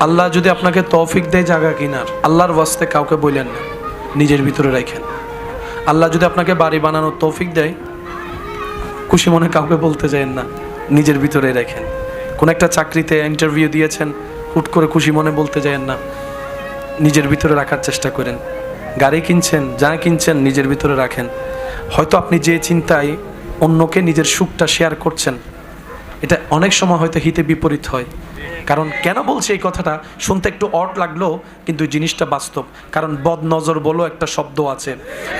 আল্লাহ যদি আপনাকে তৌফিক দেয় জায়গা কিনার, আল্লাহর ওয়াস্তে কাউকে বললেন না, নিজের ভিতরে রাখেন। আল্লাহ যদি আপনাকে বাড়ি বানানোর তৌফিক দেয়, খুশি মনে কাউকে বলতে যায়েন না, নিজের ভিতরে রাখেন। কোন একটা চাকরিতে ইন্টারভিউ দিয়েছেন, হুট করে খুশি মনে বলতে যায়েন না, নিজের ভিতরে রাখার চেষ্টা করেন। গাড়ি কিনছেন, যা কিনছেন নিজের ভিতরে রাখেন। হয়তো আপনি যে চিন্তায় অন্যকে নিজের সুখটা শেয়ার করছেন, এটা অনেক সময় হয়তো হিতে বিপরীত হয়। কারণ কেন বলছি এই কথাটা, শুনতে একটু অড লাগলেও কিন্তু জিনিসটা বাস্তব। কারণ বদনজর বলো একটা শব্দ আছে,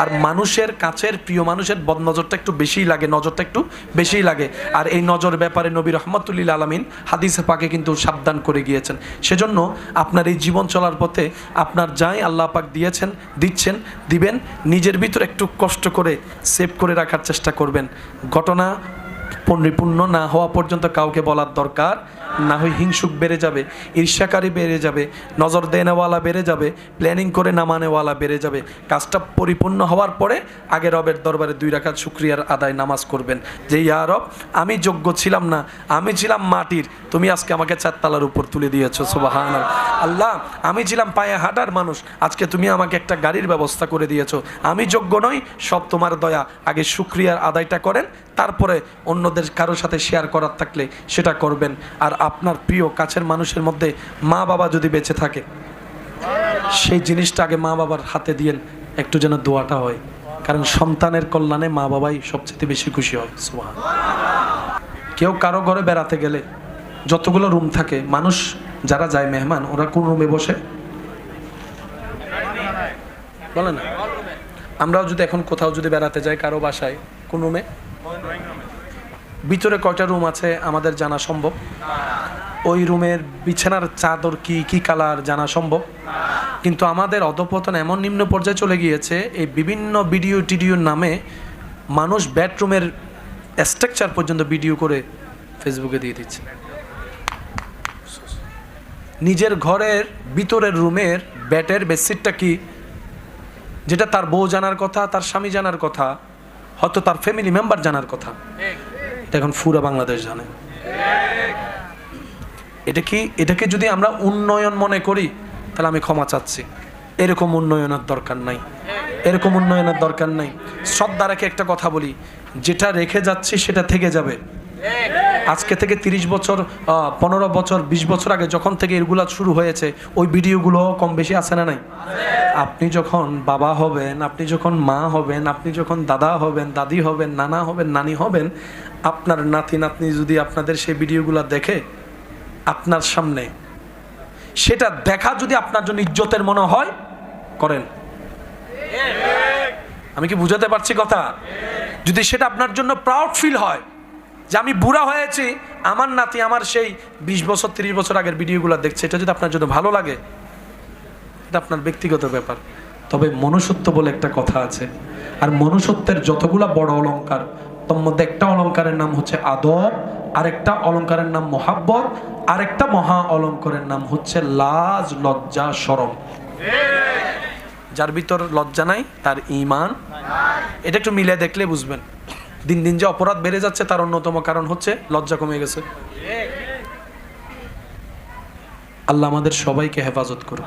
আর মানুষের কাছের প্রিয় মানুষের বদনজরটা একটু বেশিই লাগে, নজরটা একটু বেশিই লাগে। আর এই নজর ব্যাপারে নবী রহমতুল্লিল আলামিন হাদিসে পাকে কিন্তু সাবধান করে গিয়েছেন। সেজন্য আপনার এই জীবন চলার পথে আপনার যাই আল্লাহ পাক দিয়েছেন, দিচ্ছেন, দিবেন, নিজের ভিতর একটু কষ্ট করে সেভ করে রাখার চেষ্টা করবেন। ঘটনা পরিপূর্ণ না হওয়া পর্যন্ত কাউকে বলার দরকার না হয় হিংসুক বেড়ে যাবে, ঈর্ষাকারী বেড়ে যাবে, নজর দেনেওয়ালা বেড়ে যাবে, প্ল্যানিং করে না মানেওয়ালা বেড়ে যাবে। কাজটা পরিপূর্ণ হওয়ার পরে আগে রবের দরবারে 2 রাকাত শুকরিয়ার আদায় নামাজ করবেন, যে ইয়া রব, আমি যোগ্য ছিলাম না, আমি ছিলাম মাটির, তুমি আজকে আমাকে 4 তলার উপর তুলে দিয়েছো, সুবহানাল্লাহ। আল্লাহ, আমি ছিলাম পায়ে হাঁটার মানুষ, আজকে তুমি আমাকে একটা গাড়ির ব্যবস্থা করে দিয়েছো, আমি যোগ্য নই, সব তোমার দয়া। আগে শুকরিয়ার আদায়টা করেন, তারপরে অন্যদের কারোর সাথে শেয়ার করার থাকলে সেটা করবেন। আর আপনার প্রিয় কাছের মানুষের মধ্যে মা বাবা যদি বেঁচে থাকে, সেই জিনিসটা আগে মা বাবার হাতে দিয়েন, একটু যেন দোয়াটা হয়। কারণ সন্তানের কল্যাণে মা বাবাই সবচেয়ে বেশি খুশি হয়। সুবহানাল্লাহ। কেউ কারো ঘরে বেড়াতে গেলে যতগুলো রুম থাকে, মানুষ যারা যায় মেহমান, ওরা কোন রুমে বসে বলে না? আমরাও যদি এখন কোথাও যদি বেড়াতে যাই কারো বাসায়, কোন রুমে? ভিতরে কয়টা রুম আছে আমাদের জানা সম্ভব? ওই রুমের বিছানার চাদর কি কি কালার জানা সম্ভব? কিন্তু আমাদের অধঃপতন এমন নিম্ন পর্যায়ে চলে গিয়েছে, এই বিভিন্ন ভিডিও টিডিওর নামে মানুষ বেডরুমের স্ট্রাকচার পর্যন্ত ভিডিও করে ফেসবুকে দিয়ে দিচ্ছে। নিজের ঘরের ভিতরের রুমের বেডের বেডশিটটা কি, যেটা তার বউ জানার কথা, তার স্বামী জানার কথা, হয়তো তার ফ্যামিলি মেম্বার জানার কথা, এটা এখন পুরো বাংলাদেশ জানে। এটাকে যদি আমরা উন্নয়ন মনে করি, তাহলে আমি ক্ষমা চাচ্ছি। এরকম উন্নয়নের দরকার নাই, এরকম উন্নয়নের দরকার নাই। শ্রদ্ধা রেখে একটা কথা বলি, যেটা রেখে যাচ্ছি সেটা থেকে যাবে। আজকে থেকে 30 বছর, 15 বছর, 20 বছর আগে যখন থেকে এগুলা শুরু হয়েছে, ওই ভিডিওগুলো কম বেশি আছে না নাই? আপনি যখন বাবা হবেন, আপনি যখন মা হবেন, আপনি যখন দাদা হবেন, দাদি হবেন, নানা হবেন, নানি হবেন, আপনার নাতি নাতনি যদি আপনাদের সেই ভিডিওগুলো দেখে আপনার সামনে, সেটা দেখা যদি আপনার জন্য ইজ্জতের মনে হয়, করেন। আমি কি বুঝাতে পারছি কথা? যদি সেটা আপনার জন্য প্রাউড ফিল হয় যে আমি বুড়া হয়েছি, আমার নাতি আমার সেই 20 বছর 30 বছর আগের ভিডিওগুলো দেখছে, এটা যদি আপনার জন্য ভালো লাগে, এটা আপনার ব্যক্তিগত ব্যাপার। তবে মনুষ্যত্ব বলে একটা কথা আছে, আর মনুষ্যত্বের যতগুলা বড় অলংকার, তার মধ্যে একটা অলংকারের নাম হচ্ছে আদব, আরেকটা অলংকারের নাম মোহাব্বত, আরেকটা মহা অলংকারের নাম হচ্ছে লাজ, লজ্জা, শরম। যার ভিতর লজ্জা নাই তার ঈমান। এটা একটু মিলে দেখলে বুঝবেন। দিন দিন যে অপরাধ বেড়ে যাচ্ছে তার অন্যতম কারণ হচ্ছে লজ্জা কমে গেছে। আল্লাহ আমাদের সবাইকে হেফাজত করুন।